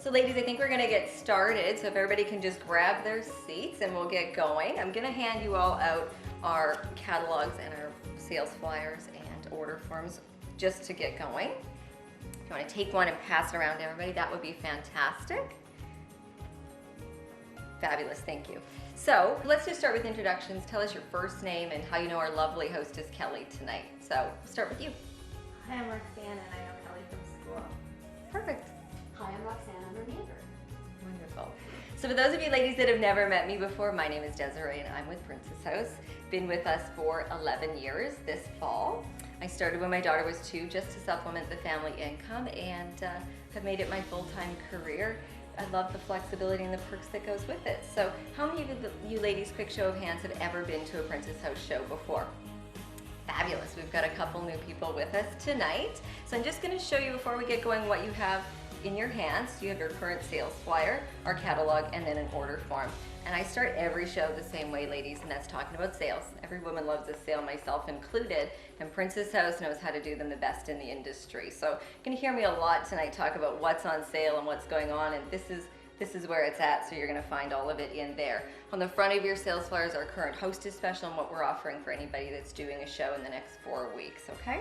So ladies, I think we're gonna get started. So if everybody can just grab their seats and we'll get going. I'm gonna hand you all out our catalogs and our sales flyers and order forms just to get going. If you wanna take one and pass it around to everybody, that would be fantastic. Fabulous, thank you. So let's just start with introductions. Tell us your first name and how you know our lovely hostess Kelly tonight. So we'll start with you. Hi, I'm Roxanne and I know Kelly from school. Perfect. Hi, I'm Roxanne, I'm her neighbor. Wonderful. So for those of you ladies that have never met me before, my name is Desiree and I'm with Princess House. Been with us for 11 years this fall. I started when my daughter was 2 just to supplement the family income and have made it my full-time career. I love the flexibility and the perks that goes with it. So how many of you ladies, quick show of hands, have ever been to a Princess House show before? Fabulous, we've got a couple new people with us tonight. So I'm just gonna show you before we get going what you have in your hands. You have your current sales flyer, our catalog, and then an order form. And I start every show the same way, ladies, and that's talking about sales. Every woman loves a sale, myself included, and Princess House knows how to do them the best in the industry. So you're gonna hear me a lot tonight talk about what's on sale and what's going on, and this is where it's at, so you're gonna find all of it in there. On the front of your sales flyer is our current hostess special and what we're offering for anybody that's doing a show in the next 4 weeks, okay?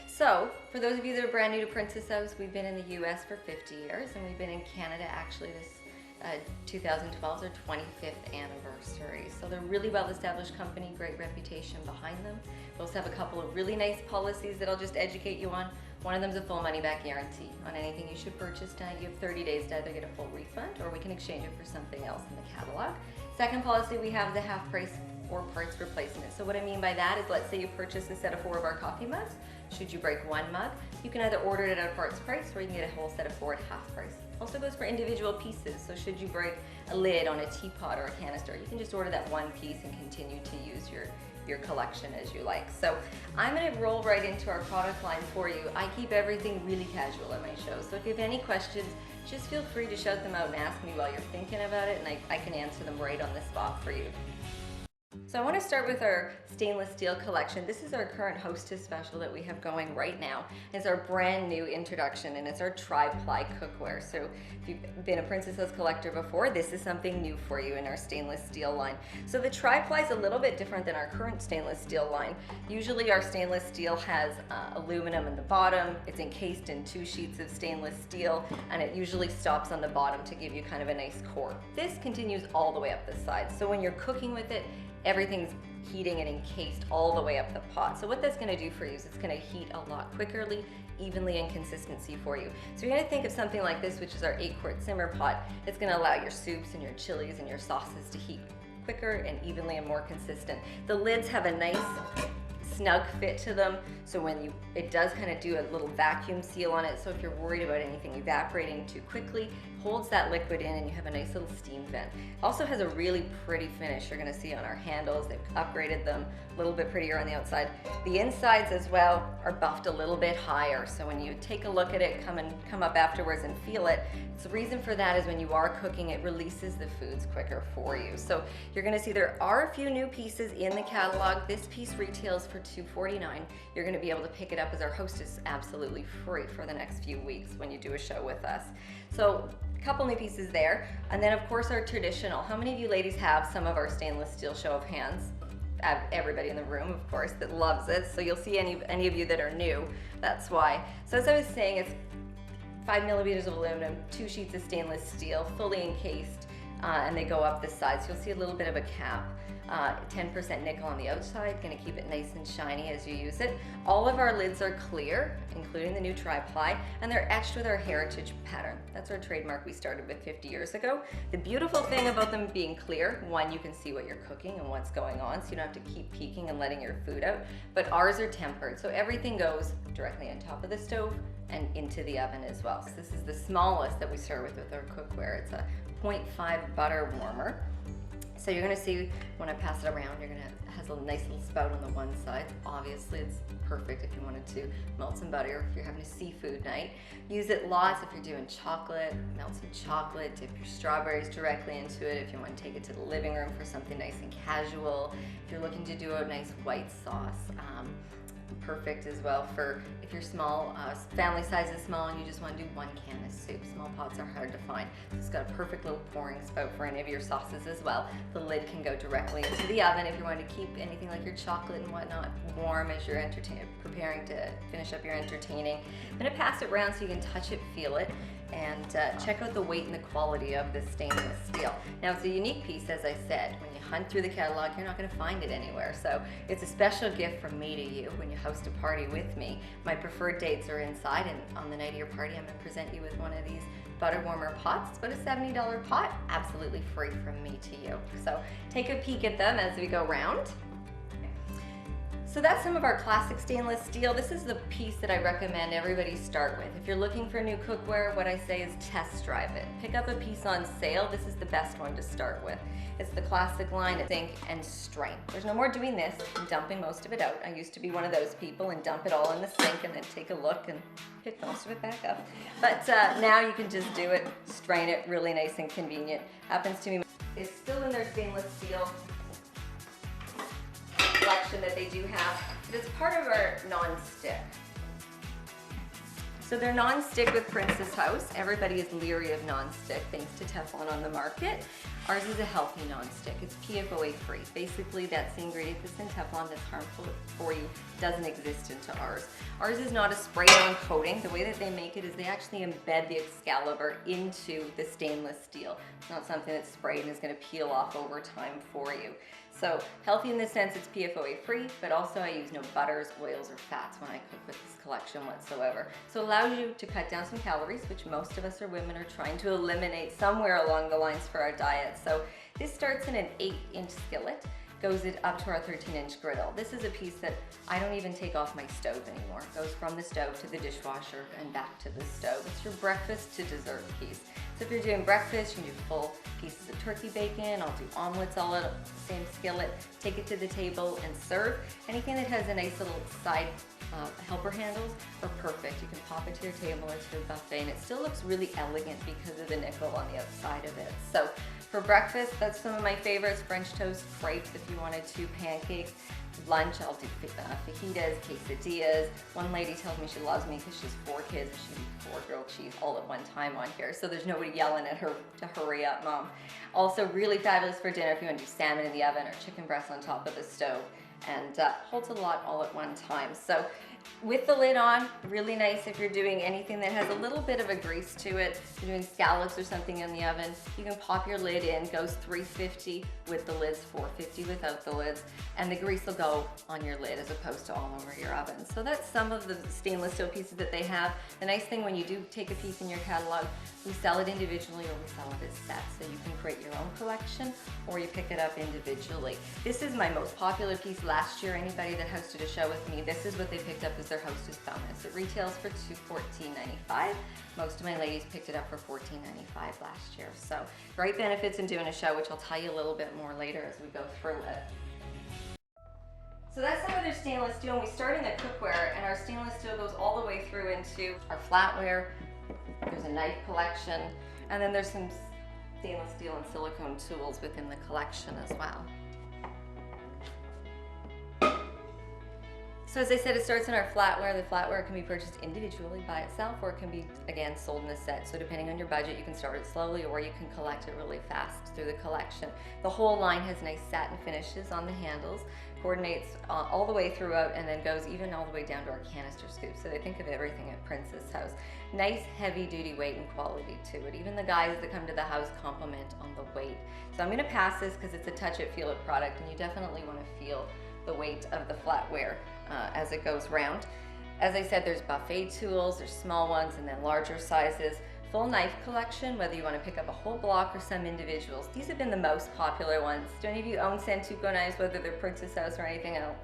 So, for those of you that are brand new to Princess House, we've been in the US for 50 years, and we've been in Canada actually this 2012 is our 25th anniversary. So they're a really well-established company, great reputation behind them. We also have a couple of really nice policies that I'll just educate you on. One of them is a full money-back guarantee on anything you should purchase tonight. You have 30 days to either get a full refund or we can exchange it for something else in the catalog. Second policy we have the half price or parts replacement. So what I mean by that is, let's say you purchase a set of 4 of our coffee mugs. Should you break one mug, you can either order it at a parts price or you can get a whole set of 4 at half price. Also goes for individual pieces. So should you break a lid on a teapot or a canister, you can just order that one piece and continue to use your collection as you like. So I'm gonna roll right into our product line for you. I keep everything really casual at my shows. So if you have any questions, just feel free to shout them out and ask me while you're thinking about it, and I can answer them right on the spot for you. So I want to start with our stainless steel collection. This is our current hostess special that we have going right now. It's our brand new introduction, and it's our tri-ply cookware. So if you've been a Princess House collector before, this is something new for you in our stainless steel line. So the tri-ply is a little bit different than our current stainless steel line. Usually our stainless steel has aluminum in the bottom. It's encased in 2 sheets of stainless steel, and it usually stops on the bottom to give you kind of a nice core. This continues all the way up the side. So when you're cooking with it, everything's heating and encased all the way up the pot. So what that's gonna do for you is it's gonna heat a lot quickly, evenly in consistency for you. So you're gonna think of something like this, which is our 8-quart simmer pot. It's gonna allow your soups and your chilies and your sauces to heat quicker and evenly and more consistent. The lids have a nice snug fit to them, so when it does kind of do a little vacuum seal on it, so if you're worried about anything evaporating too quickly, holds that liquid in and you have a nice little steam vent. Also has a really pretty finish you're going to see on our handles. They've upgraded them a little bit prettier on the outside. The insides as well are buffed a little bit higher, so when you take a look at it, come up afterwards and feel it, the reason for that is when you are cooking, it releases the foods quicker for you. So you're going to see there are a few new pieces in the catalog. This piece retails for $249. You're going to be able to pick it up as our hostess absolutely free for the next few weeks when you do a show with us. So a couple new pieces there, and then of course our traditional. How many of you ladies have some of our stainless steel? Show of hands. Everybody in the room, of course, that loves it. So you'll see any of you that are new, that's why. So as I was saying, it's 5 millimeters of aluminum, 2 sheets of stainless steel, fully encased, and they go up the sides. So you'll see a little bit of a cap. 10% nickel on the outside, gonna keep it nice and shiny as you use it. All of our lids are clear, including the new tri-ply, and they're etched with our heritage pattern. That's our trademark we started with 50 years ago. The beautiful thing about them being clear, one, you can see what you're cooking and what's going on, so you don't have to keep peeking and letting your food out, but ours are tempered, so everything goes directly on top of the stove and into the oven as well. So this is the smallest that we serve with our cookware. It's a 0.5 butter warmer. So you're gonna see when I pass it around, it has a nice little spout on the one side. Obviously it's perfect if you wanted to melt some butter, if you're having a seafood night. Use it lots if you're doing chocolate, melt some chocolate, dip your strawberries directly into it if you want to take it to the living room for something nice and casual. If you're looking to do a nice white sauce, perfect as well for if you're small, family size is small and you just want to do 1 can of soup. Small pots are hard to find. So it's got a perfect little pouring spout for any of your sauces as well. The lid can go directly into the oven if you want to keep anything like your chocolate and whatnot warm as you're preparing to finish up your entertaining. I'm going to pass it around so you can touch it, feel it, and check out the weight and the quality of the stainless steel. Now it's a unique piece, as I said. When you hunt through the catalog, you're not going to find it anywhere. So it's a special gift from me to you when you host a party with me. My preferred dates are inside, and on the night of your party, I'm going to present you with one of these butter warmer pots. It's about a $70 pot, absolutely free from me to you. So take a peek at them as we go round. So that's some of our classic stainless steel. This is the piece that I recommend everybody start with. If you're looking for new cookware, what I say is test drive it. Pick up a piece on sale. This is the best one to start with. It's the classic line of sink and strain. There's no more doing this and dumping most of it out. I used to be one of those people and dump it all in the sink and then take a look and pick most of it back up. But now you can just do it, strain it, really nice and convenient. Happens to me. It's still in their stainless steel collection that they do have, but it's part of our non-stick. So they're non-stick with Princess House. Everybody is leery of non-stick thanks to Teflon on the market. Ours is a healthy non-stick. It's PFOA free. Basically, that's the ingredient that's in Teflon that's harmful for you doesn't exist into ours. Ours is not a spray-on coating. The way that they make it is they actually embed the Excalibur into the stainless steel. It's not something that's sprayed and is going to peel off over time for you. So healthy in the sense it's PFOA free, but also I use no butters, oils, or fats when I cook with this collection whatsoever. So it allows you to cut down some calories, which most of us are women are trying to eliminate somewhere along the lines for our diet. So this starts in an 8-inch skillet, goes it up to our 13-inch griddle. This is a piece that I don't even take off my stove anymore. It goes from the stove to the dishwasher and back to the stove. It's your breakfast to dessert piece. So if you're doing breakfast, you can do full pieces of turkey bacon. I'll do omelets all in the same skillet. Take it to the table and serve. Anything that has a nice little side helper handles are perfect. You can pop it to your table or to a buffet, and it still looks really elegant because of the nickel on the outside of it. So for breakfast, that's some of my favorites. French toast, crepes if you wanted to, pancakes. Lunch, I'll do fajitas, quesadillas. One lady tells me she loves me because she has 4 kids and she eats 4 grilled cheese all at one time on here. So there's nobody yelling at her to hurry up, Mom. Also really fabulous for dinner if you want to do salmon in the oven or chicken breast on top of the stove. And holds a lot all at one time. So with the lid on, really nice if you're doing anything that has a little bit of a grease to it. If you're doing scallops or something in the oven, you can pop your lid in, goes 350 with the lids, 450 without the lids, and the grease will go on your lid as opposed to all over your oven. So that's some of the stainless steel pieces that they have. The nice thing when you do take a piece in your catalog, we sell it individually or we sell it as sets, so you can create your own collection or you pick it up individually. This is my most popular piece last year. Anybody that hosted a show with me, this is what they picked up as their hostess bonus. It retails for $14.95. Most of my ladies picked it up for $14.95 last year. So great benefits in doing a show, which I'll tell you a little bit more later as we go through it. So that's some of their stainless steel, and we start in the cookware, and our stainless steel goes all the way through into our flatware. There's a knife collection, and then there's some stainless steel and silicone tools within the collection as well. So as I said, it starts in our flatware. The flatware can be purchased individually by itself, or it can be, again, sold in a set. So depending on your budget, you can start it slowly, or you can collect it really fast through the collection. The whole line has nice satin finishes on the handles, coordinates all the way throughout, and then goes even all the way down to our canister scoop. So they think of everything at Princess House. Nice heavy duty weight and quality to it. Even the guys that come to the house compliment on the weight. So I'm gonna pass this because it's a touch it, feel it product, and you definitely wanna feel the weight of the flatware as it goes round. As I said, there's buffet tools, there's small ones and then larger sizes. Full knife collection, whether you want to pick up a whole block or some individuals. These have been the most popular ones. Do any of you own Santoku knives, whether they're Princess House or anything else?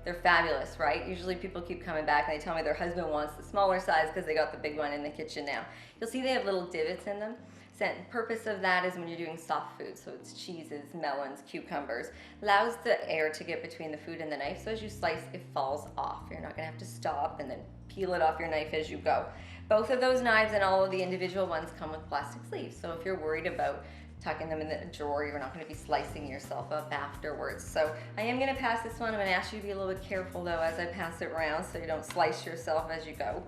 They're fabulous, right? Usually people keep coming back and they tell me their husband wants the smaller size because they got the big one in the kitchen now. You'll see they have little divots in them. The purpose of that is when you're doing soft food, so it's cheeses, melons, cucumbers. Allows the air to get between the food and the knife, so as you slice, it falls off. You're not gonna have to stop and then peel it off your knife as you go. Both of those knives and all of the individual ones come with plastic sleeves, so if you're worried about tucking them in the drawer. You're not going to be slicing yourself up afterwards. So I am going to pass this one. I'm going to ask you to be a little bit careful though as I pass it around so you don't slice yourself as you go.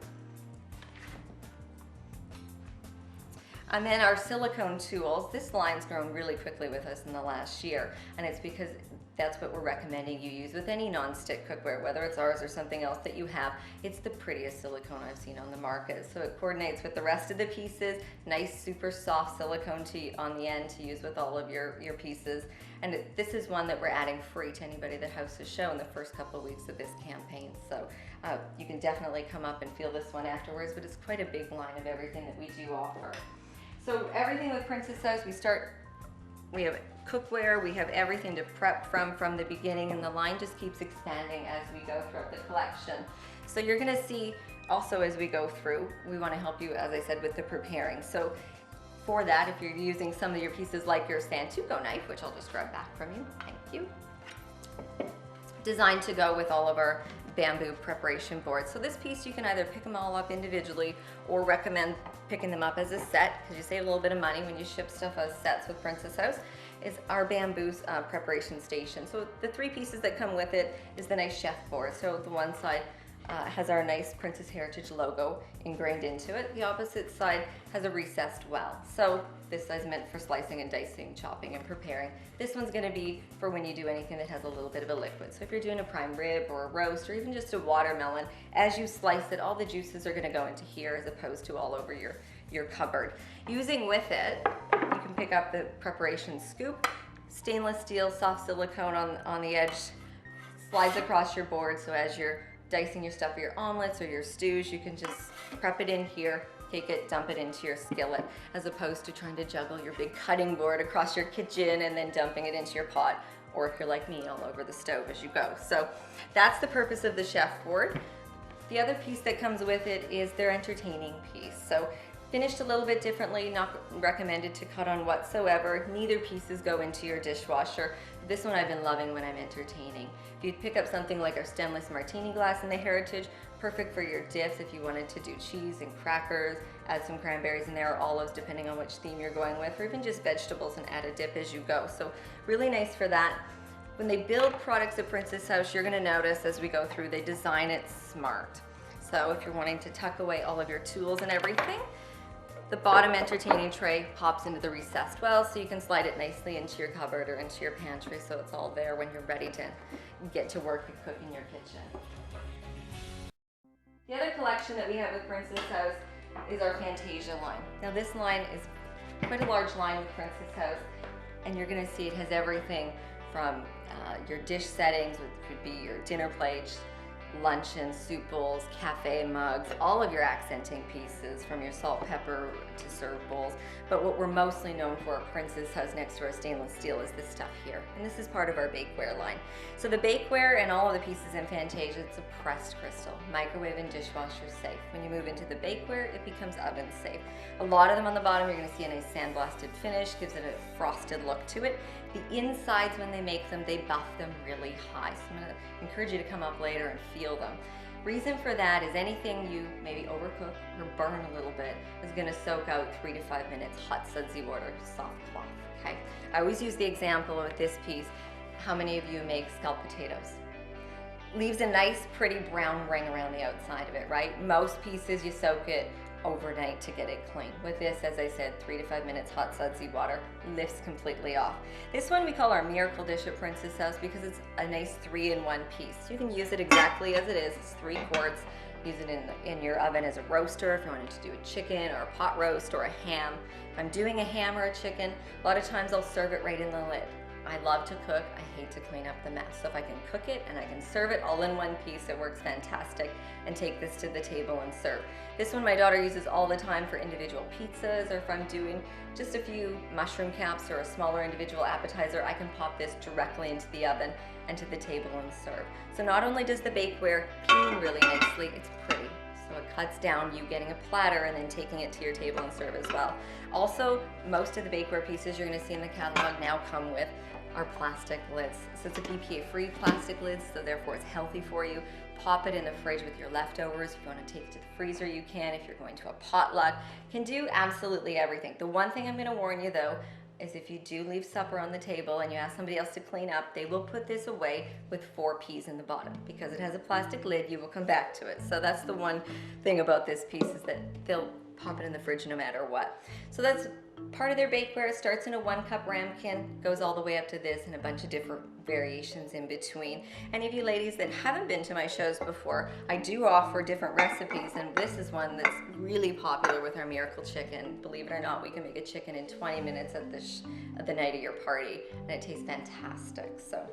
And then our silicone tools, this line's grown really quickly with us in the last year, and it's because that's what we're recommending you use with any non-stick cookware, whether it's ours or something else that you have. It's the prettiest silicone I've seen on the market. So it coordinates with the rest of the pieces, nice super soft silicone on the end to use with all of your pieces. And this is one that we're adding free to anybody that hosts a show in the first couple of weeks of this campaign. So you can definitely come up and feel this one afterwards, but it's quite a big line of everything that we do offer. So everything with Princess House, we have cookware, we have everything to prep from the beginning, and the line just keeps expanding as we go throughout the collection. So you're gonna see also as we go through, we wanna help you, as I said, with the preparing. So for that, if you're using some of your pieces like your Santoku knife, which I'll just grab back from you, thank you. Designed to go with all of our bamboo preparation boards. So this piece, you can either pick them all up individually or recommend picking them up as a set, because you save a little bit of money when you ship stuff as sets with Princess House, is our bamboo preparation station. So the three pieces that come with it is the nice chef board. So the one side has our nice Princess Heritage logo ingrained into it. The opposite side has a recessed well. So this is meant for slicing and dicing, chopping and preparing. This one's gonna be for when you do anything that has a little bit of a liquid. So if you're doing a prime rib or a roast or even just a watermelon, as you slice it, all the juices are gonna go into here as opposed to all over your cupboard. Using with it, you can pick up the preparation scoop, stainless steel, soft silicone on the edge, slides across your board, so as you're dicing your stuff for your omelets or your stews, you can just prep it in here, take it, dump it into your skillet, as opposed to trying to juggle your big cutting board across your kitchen and then dumping it into your pot, or if you're like me, all over the stove as you go. So that's the purpose of the chef board. The other piece that comes with it is their entertaining piece. So finished a little bit differently, not recommended to cut on whatsoever. Neither pieces go into your dishwasher. This one I've been loving when I'm entertaining. If you'd pick up something like our stemless martini glass in the Heritage, perfect for your dips if you wanted to do cheese and crackers, add some cranberries in there, or olives depending on which theme you're going with, or even just vegetables and add a dip as you go. So really nice for that. When they build products at Princess House, you're gonna notice as we go through, they design it smart. So if you're wanting to tuck away all of your tools and everything, the bottom entertaining tray pops into the recessed well, so you can slide it nicely into your cupboard or into your pantry, so it's all there when you're ready to get to work and cook in your kitchen. The other collection that we have with Princess House is our Fantasia line. Now this line is quite a large line with Princess House, and you're gonna see it has everything from your dish settings, which could be your dinner plates, luncheons, soup bowls, cafe mugs, all of your accenting pieces from your salt, pepper to serve bowls. But what we're mostly known for at Princess House next to our stainless steel is this stuff here. And this is part of our bakeware line. So the bakeware and all of the pieces in Fantasia, it's a pressed crystal, microwave and dishwasher safe. When you move into the bakeware, it becomes oven safe. A lot of them on the bottom, you're gonna see a nice sandblasted finish, gives it a frosted look to it. The insides, when they make them, they buff them really high. So I'm gonna encourage you to come up later and feel them. Reason for that is anything you maybe overcook or burn a little bit is gonna soak out 3 to 5 minutes, hot sudsy water, soft cloth, okay? I always use the example with this piece. How many of you make scalloped potatoes? Leaves a nice, pretty brown ring around the outside of it, right? Most pieces you soak it overnight to get it clean. With this, as I said, 3 to 5 minutes, hot sudsy water, lifts completely off. This one we call our miracle dish at Princess House because it's a nice 3-in-1 piece. You can use it exactly as it is. It's 3 quarts. Use it in your oven as a roaster if you wanted to do a chicken or a pot roast or a ham. If I'm doing a ham or a chicken, a lot of times I'll serve it right in the lid. I love to cook, I hate to clean up the mess. So if I can cook it and I can serve it all in one piece, it works fantastic, and take this to the table and serve. This one my daughter uses all the time for individual pizzas, or if I'm doing just a few mushroom caps or a smaller individual appetizer, I can pop this directly into the oven and to the table and serve. So not only does the bakeware clean really nicely, it's pretty. So it cuts down you getting a platter and then taking it to your table and serve as well. Also, most of the bakeware pieces you're gonna see in the catalog now come with are plastic lids. So it's a BPA-free plastic lid, so therefore it's healthy for you. Pop it in the fridge with your leftovers. If you want to take it to the freezer, you can. If you're going to a potluck, can do absolutely everything. The one thing I'm going to warn you though, is if you do leave supper on the table and you ask somebody else to clean up, they will put this away with 4 peas in the bottom. Because it has a plastic lid, you will come back to it. So that's the one thing about this piece, is that they'll pop it in the fridge no matter what. So that's part of their bakeware. It starts in a 1-cup ramekin, goes all the way up to this, and a bunch of different variations in between. Any of you ladies that haven't been to my shows before, I do offer different recipes, and this is one that's really popular with our Miracle Chicken. Believe it or not, we can make a chicken in 20 minutes at the night of your party, and it tastes fantastic. So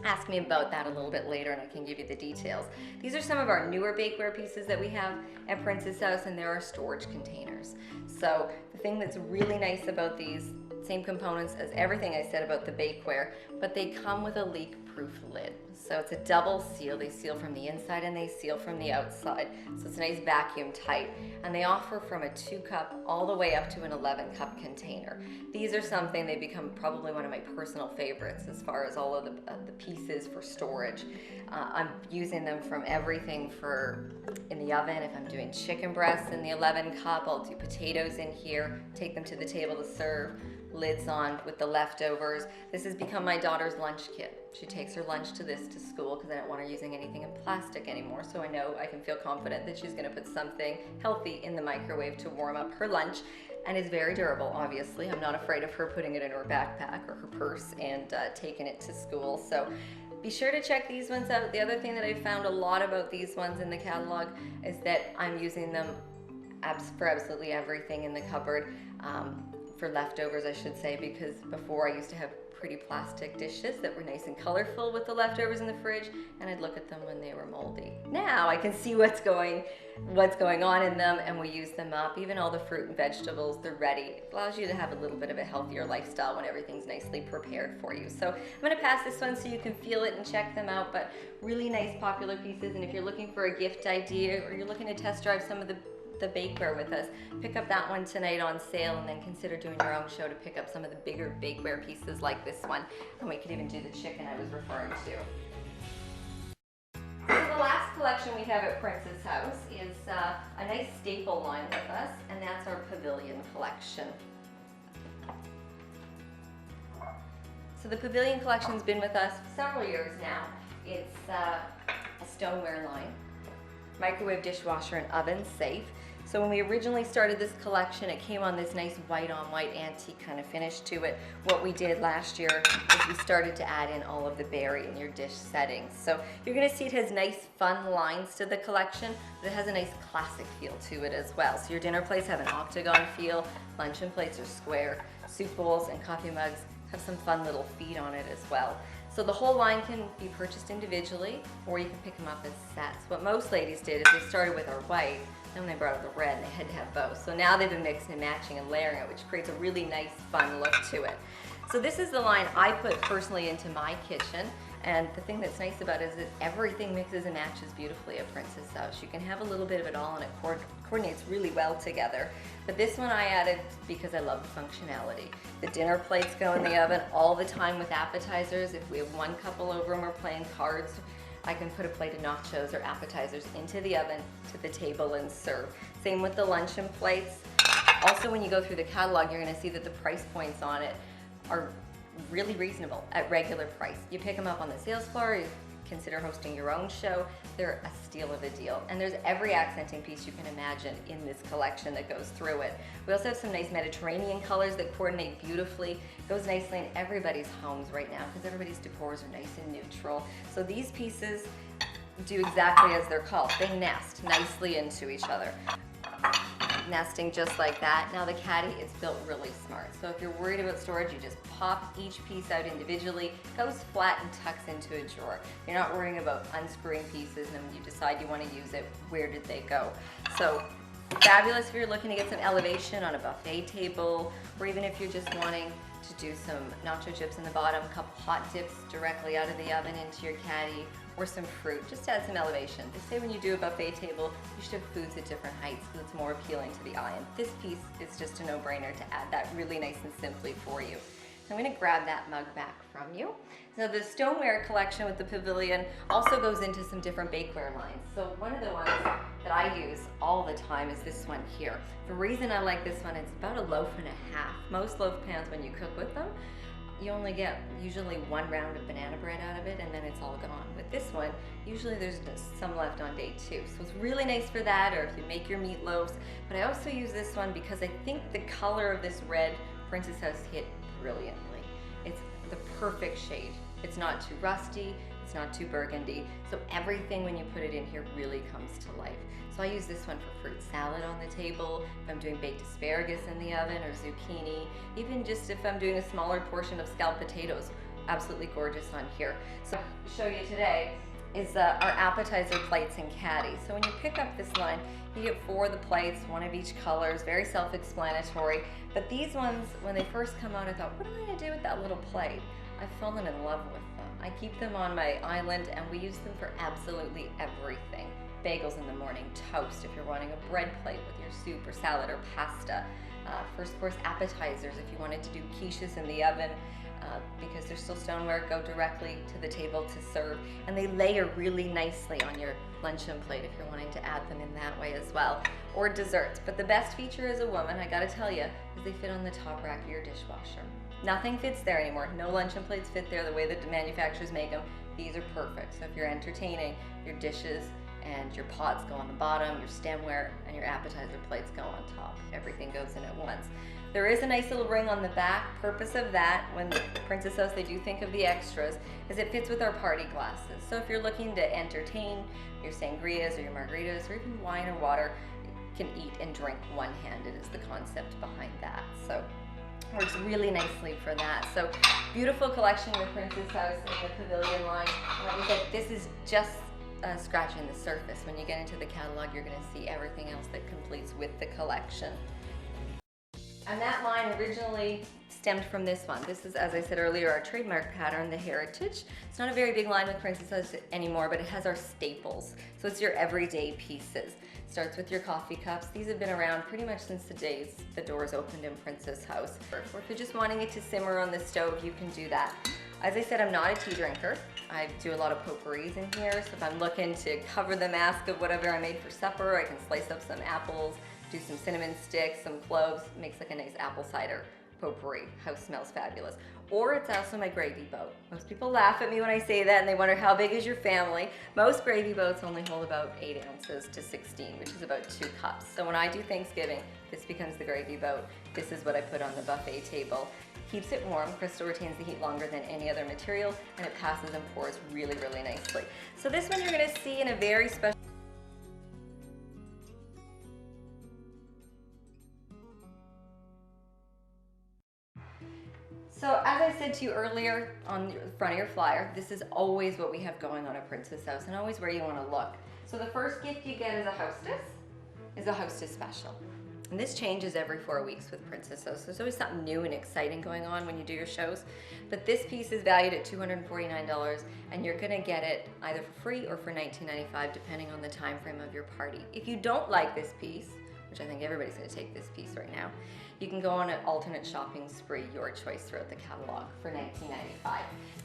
ask me about that a little bit later and I can give you the details. These are some of our newer bakeware pieces that we have at Princess House, and there are storage containers. So the thing that's really nice about these, same components as everything I said about the bakeware, but they come with a leak-proof lid. So it's a double seal. They seal from the inside and they seal from the outside. So it's a nice vacuum tight. And they offer from a 2-cup all the way up to an 11-cup container. These are something, they become probably one of my personal favorites as far as all of the pieces for storage. I'm using them from everything for in the oven. If I'm doing chicken breasts in the 11-cup, I'll do potatoes in here, take them to the table to serve, lids on with the leftovers. This has become my daughter's lunch kit. She takes her lunch to this to school because I don't want her using anything in plastic anymore. So I know I can feel confident that she's going to put something healthy in the microwave to warm up her lunch. And it's very durable, obviously. I'm not afraid of her putting it in her backpack or her purse and taking it to school. So be sure to check these ones out. The other thing that I found a lot about these ones in the catalog is that I'm using them for absolutely everything in the cupboard. For leftovers, I should say, because before I used to have pretty plastic dishes that were nice and colorful with the leftovers in the fridge, and I'd look at them when they were moldy. Now I can see what's going on in them, and we use them up. Even all the fruit and vegetables, they're ready. It allows you to have a little bit of a healthier lifestyle when everything's nicely prepared for you. So I'm going to pass this one so you can feel it and check them out, but really nice popular pieces. And if you're looking for a gift idea, or you're looking to test drive some of the bakeware with us, pick up that one tonight on sale, and then consider doing your own show to pick up some of the bigger bakeware pieces like this one. And we could even do the chicken I was referring to. So the last collection we have at Princess House is a nice staple line with us, and that's our Pavilion collection. So the Pavilion collection's been with us for several years now. It's a stoneware line, microwave, dishwasher, and oven safe. So when we originally started this collection, it came on this nice white on white antique kind of finish to it. What we did last year is we started to add in all of the berry in your dish settings. So you're gonna see it has nice fun lines to the collection, but it has a nice classic feel to it as well. So your dinner plates have an octagon feel, luncheon plates are square, soup bowls and coffee mugs have some fun little feet on it as well. So the whole line can be purchased individually, or you can pick them up as sets. What most ladies did is they started with our white, then when they brought out the red, they had to have both. So now they've been mixing and matching and layering it, which creates a really nice, fun look to it. So this is the line I put personally into my kitchen. And the thing that's nice about it is that everything mixes and matches beautifully at Princess House. You can have a little bit of it all, and it coordinates really well together. But this one I added because I love the functionality. The dinner plates go in the oven all the time with appetizers. If we have one couple over and we're playing cards, I can put a plate of nachos or appetizers into the oven to the table and serve. Same with the luncheon plates. Also, when you go through the catalog, you're gonna see that the price points on it are really reasonable at regular price. You pick them up on the sales floor, you consider hosting your own show, they're a steal of a deal. And there's every accenting piece you can imagine in this collection that goes through it. We also have some nice Mediterranean colors that coordinate beautifully. It goes nicely in everybody's homes right now because everybody's decors are nice and neutral. So these pieces do exactly as they're called. They nest nicely into each other. Nesting just like that. Now the caddy is built really smart. So if you're worried about storage, you just pop each piece out individually, goes flat and tucks into a drawer. You're not worrying about unscrewing pieces, and when you decide you want to use it, where did they go? So fabulous if you're looking to get some elevation on a buffet table, or even if you're just wanting to do some nacho chips in the bottom, a couple hot dips directly out of the oven into your caddy, or some fruit, just to add some elevation. They say when you do a buffet table, you should have foods at different heights because it's more appealing to the eye. And this piece is just a no-brainer to add that really nice and simply for you. So I'm going to grab that mug back from you. So the stoneware collection with the pavilion also goes into some different bakeware lines. So one of the ones that I use all the time is this one here. The reason I like this one, it's about a loaf and a half. Most loaf pans, when you cook with them, you only get usually one round of banana bread out of it and then it's all gone. With this one, usually there's just some left on day 2. So it's really nice for that, or if you make your meatloaves. But I also use this one because I think the color of this red Princess House hit brilliantly. It's the perfect shade. It's not too rusty, it's not too burgundy. So everything when you put it in here really comes to life. So I use this one for fruit salad on the table, if I'm doing baked asparagus in the oven or zucchini, even just if I'm doing a smaller portion of scalloped potatoes. Absolutely gorgeous on here. So to show you today is our appetizer plates and caddies. So when you pick up this line, you get 4 of the plates, 1 of each color. It's very self-explanatory. But these ones, when they first come out, I thought, what am I gonna do with that little plate? I've fallen in love with them. I keep them on my island and we use them for absolutely everything. Bagels in the morning, toast if you're wanting a bread plate with your soup or salad or pasta. First course appetizers if you wanted to do quiches in the oven. Because they're still stoneware, go directly to the table to serve. And they layer really nicely on your luncheon plate if you're wanting to add them in that way as well. Or desserts. But the best feature as a woman, I gotta tell you, is they fit on the top rack of your dishwasher. Nothing fits there anymore. No luncheon plates fit there the way that the manufacturers make them. These are perfect. So if you're entertaining, your dishes and your pots go on the bottom, your stemware and your appetizer plates go on top. Everything goes in at once. There is a nice little ring on the back. Purpose of that, when Princess House, they do think of the extras, is it fits with our party glasses. So if you're looking to entertain your sangrias or your margaritas or even wine or water, you can eat and drink one-handed is the concept behind that. So works really nicely for that. So beautiful collection with Princess House in the pavilion line. Like I said, this is just scratching the surface. When you get into the catalog, you're going to see everything else that completes with the collection. And that line originally stemmed from this one. This is, as I said earlier, our trademark pattern, the Heritage. It's not a very big line with Princess House anymore, but it has our staples. So it's your everyday pieces. Starts with your coffee cups. These have been around pretty much since the days the doors opened in Princess House. Or if you're just wanting it to simmer on the stove, you can do that. As I said, I'm not a tea drinker. I do a lot of potpourris in here, so if I'm looking to cover the mask of whatever I made for supper, I can slice up some apples, do some cinnamon sticks, some cloves, makes like a nice apple cider potpourri. House smells fabulous. Or it's also my gravy boat. Most people laugh at me when I say that and they wonder how big is your family. Most gravy boats only hold about 8 ounces to 16, which is about 2 cups. So when I do Thanksgiving, this becomes the gravy boat. This is what I put on the buffet table. Keeps it warm. Crystal retains the heat longer than any other material, and it passes and pours really, really nicely. So this one you're going to see in a very special So as I said to you earlier on the front of your flyer, this is always what we have going on at Princess House and always where you want to look. So the first gift you get as a hostess special. And this changes every 4 weeks with Princess House. There's always something new and exciting going on when you do your shows. But this piece is valued at $249 and you're gonna get it either for free or for $19.95 depending on the time frame of your party. If you don't like this piece, which I think everybody's gonna take this piece right now, you can go on an alternate shopping spree, your choice, throughout the catalog for $19.95.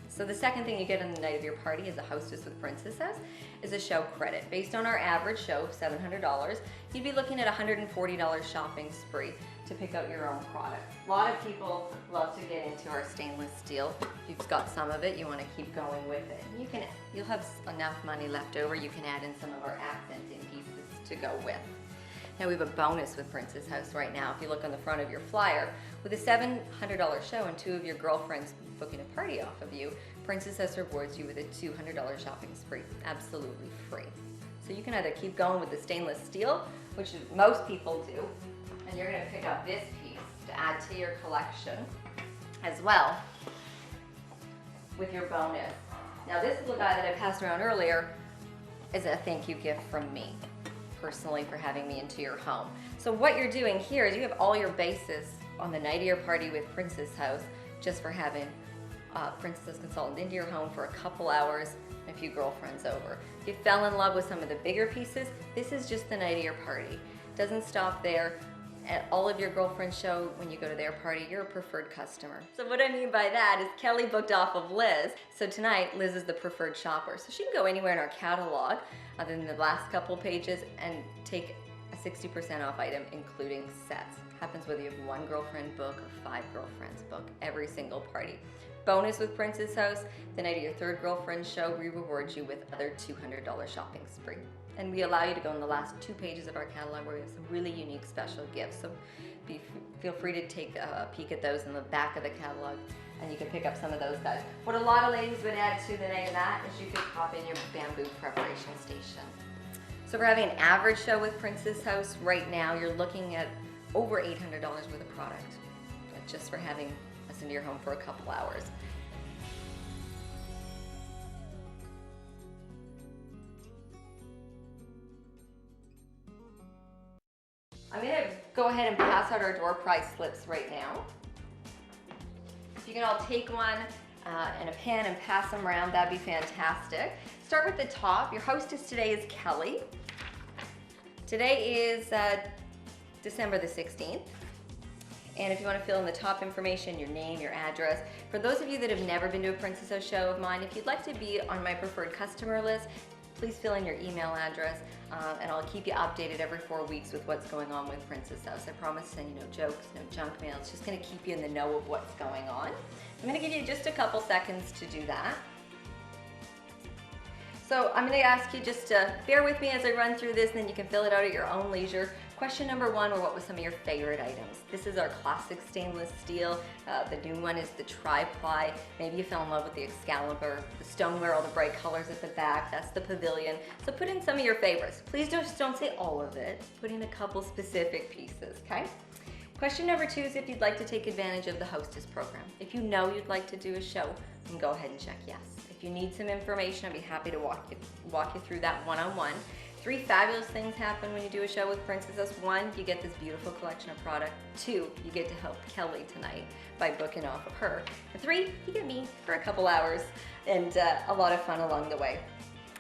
So the second thing you get on the night of your party as a hostess with Princess House is a show credit. Based on our average show of $700, you'd be looking at a $140 shopping spree to pick out your own product. A lot of people love to get into our stainless steel. If you've got some of it, you want to keep going with it. You'll have enough money left over, you can add in some of our accenting pieces to go with. Now we have a bonus with Princess House right now. If you look on the front of your flyer, with a $700 show and 2 of your girlfriends booking a party off of you, Princess House rewards you with a $200 shopping spree, absolutely free. So you can either keep going with the stainless steel, which most people do, and you're gonna pick up this piece to add to your collection as well with your bonus. Now this little guy that I passed around earlier is a thank you gift from me, personally, for having me into your home. So what you're doing here is you have all your bases on the night of your party with Princess House just for having Princess House consultant into your home for a couple hours and a few girlfriends over. If you fell in love with some of the bigger pieces, this is just the night of your party. Doesn't stop there. at all of your girlfriends show when you go to their party, you're a preferred customer. So what I mean by that is Kelly booked off of Liz. So tonight, Liz is the preferred shopper. So she can go anywhere in our catalog, other than the last couple pages, and take a 60% off item, including sets. Happens whether you have one girlfriend book or 5 girlfriends book, every single party. Bonus with Princess House, the night of your 3rd girlfriend show, we reward you with other $200 shopping spree. And we allow you to go in the last 2 pages of our catalog where we have some really unique special gifts. So feel free to take a peek at those in the back of the catalog, and you can pick up some of those guys. What a lot of ladies would add to the night of that is you could pop in your bamboo preparation station. So we're having an average show with Princess House right now. You're looking at over $800 worth of product just for having us into your home for a couple hours. I'm gonna go ahead and pass out our door price slips right now. If you can all take one and a pen and pass them around, that'd be fantastic. Start with the top. Your hostess today is Kelly. Today is December the 16th. And if you want to fill in the top information, your name, your address. For those of you that have never been to a Princess House show of mine, if you'd like to be on my preferred customer list, please fill in your email address, and I'll keep you updated every 4 weeks with what's going on with Princess House. I promise to send you no jokes, no junk mail. It's just going to keep you in the know of what's going on. I'm going to give you just a couple seconds to do that. So I'm going to ask you just to bear with me as I run through this, and then you can fill it out at your own leisure. Question number 1 were, what was some of your favorite items? This is our classic stainless steel. The new one is the tri-ply. Maybe you fell in love with the Excalibur, the stoneware, all the bright colors at the back. That's the pavilion. So put in some of your favorites. Please don't say all of it. Put in a couple specific pieces, okay? Question number 2 is if you'd like to take advantage of the hostess program. If you know you'd like to do a show, then go ahead and check yes. If you need some information, I'd be happy to walk you through that one-on-one. 3 fabulous things happen when you do a show with Princess House. 1, you get this beautiful collection of product. 2, you get to help Kelly tonight by booking off of her. And 3, you get me for a couple hours and a lot of fun along the way.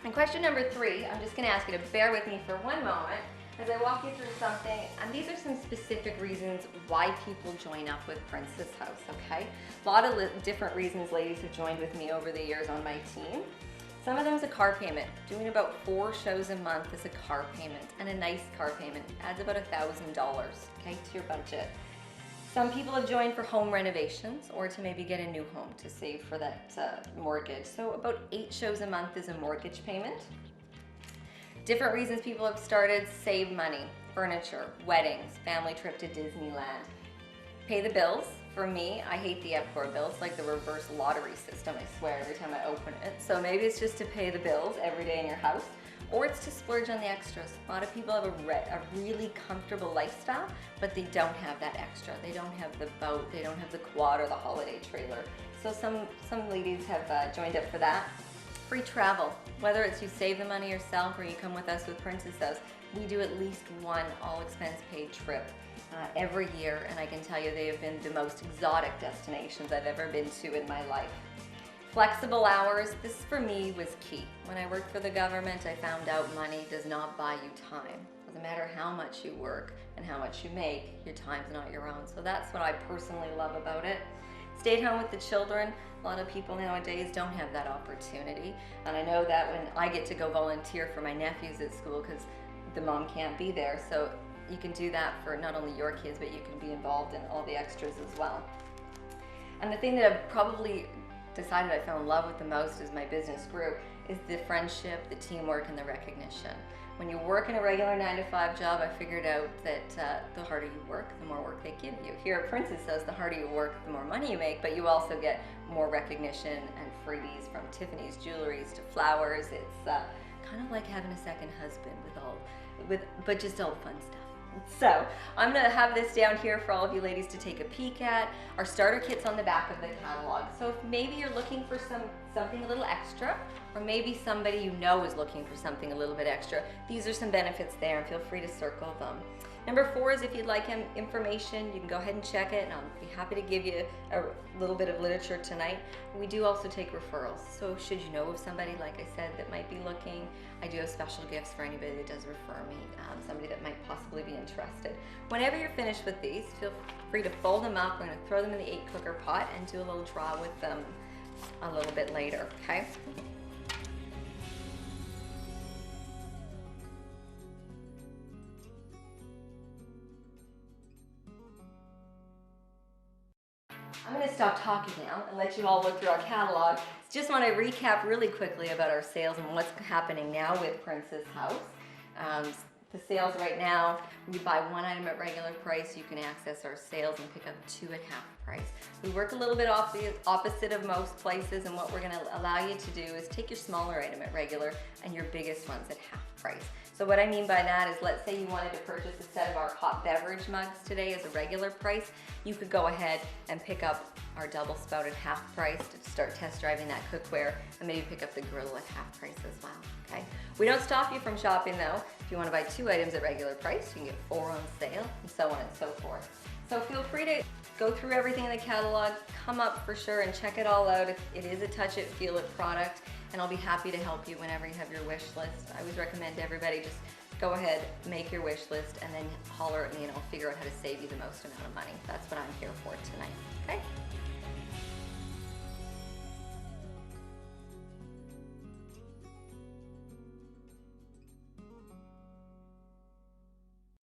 And question number 3, I'm just gonna ask you to bear with me for one moment as I walk you through something, and these are some specific reasons why people join up with Princess House, okay? A lot of different reasons ladies have joined with me over the years on my team. Some of them is a car payment. Doing about 4 shows a month is a car payment, and a nice car payment adds about $1,000, okay, to your budget. Some people have joined for home renovations or to maybe get a new home to save for that mortgage. So about 8 shows a month is a mortgage payment. Different reasons people have started: save money, furniture, weddings, family trip to Disneyland. Pay the bills. For me, I hate the Epcor bills, like the reverse lottery system, I swear, every time I open it. So maybe it's just to pay the bills every day in your house, or it's to splurge on the extras. A lot of people have a really comfortable lifestyle, but they don't have that extra. They don't have the boat, they don't have the quad or the holiday trailer. So some ladies have joined up for that. Free travel, whether it's you save the money yourself or you come with us with Princess House, we do at least one all-expense-paid trip every year, and I can tell you they have been the most exotic destinations I've ever been to in my life. Flexible hours, this for me was key. When I worked for the government, I found out money does not buy you time. Doesn't matter how much you work and how much you make, your time's not your own. So that's what I personally love about it. Stay at home with the children. A lot of people nowadays don't have that opportunity. And I know that when I get to go volunteer for my nephews at school because the mom can't be there. So you can do that for not only your kids, but you can be involved in all the extras as well. And the thing that I've probably decided I fell in love with the most as my business grew is the friendship, the teamwork, and the recognition. When you work in a regular 9-to-5 job, I figured out that the harder you work, the more work they give you. Here at Princess House, the harder you work, the more money you make, but you also get more recognition and freebies, from Tiffany's jewelries to flowers. It's kind of like having a second husband but just all the fun stuff. So I'm gonna have this down here for all of you ladies to take a peek at. Our starter kit's on the back of the catalog. So if maybe you're looking for some something a little extra, or maybe somebody you know is looking for something a little bit extra. These are some benefits there, and feel free to circle them. Number 4 is if you'd like information, you can go ahead and check it, and I'll be happy to give you a little bit of literature tonight. We do also take referrals, so should you know of somebody, like I said, that might be looking, I do have special gifts for anybody that does refer me, somebody that might possibly be interested. Whenever you're finished with these, feel free to fold them up. We're going to throw them in the 8-cooker pot and do a little draw with them a little bit later, okay? I'm going to stop talking now and let you all look through our catalog. Just want to recap really quickly about our sales and what's happening now with Princess House. The sales right now, when you buy one item at regular price, you can access our sales and pick up 2 at half price. We work a little bit off the opposite of most places, and what we're going to allow you to do is take your smaller item at regular and your biggest ones at half price. So what I mean by that is, let's say you wanted to purchase a set of our hot beverage mugs today as a regular price, you could go ahead and pick up our double spout at half price to start test driving that cookware, and maybe pick up the grill at half price as well, okay? We don't stop you from shopping though. If you want to buy 2 items at regular price, you can get 4 on sale, and so on and so forth. So feel free to go through everything in the catalog, come up for sure and check it all out. It is a touch it, feel it product, and I'll be happy to help you whenever you have your wish list. I always recommend to everybody, just go ahead, make your wish list, and then holler at me and I'll figure out how to save you the most amount of money. That's what I'm here for tonight, okay?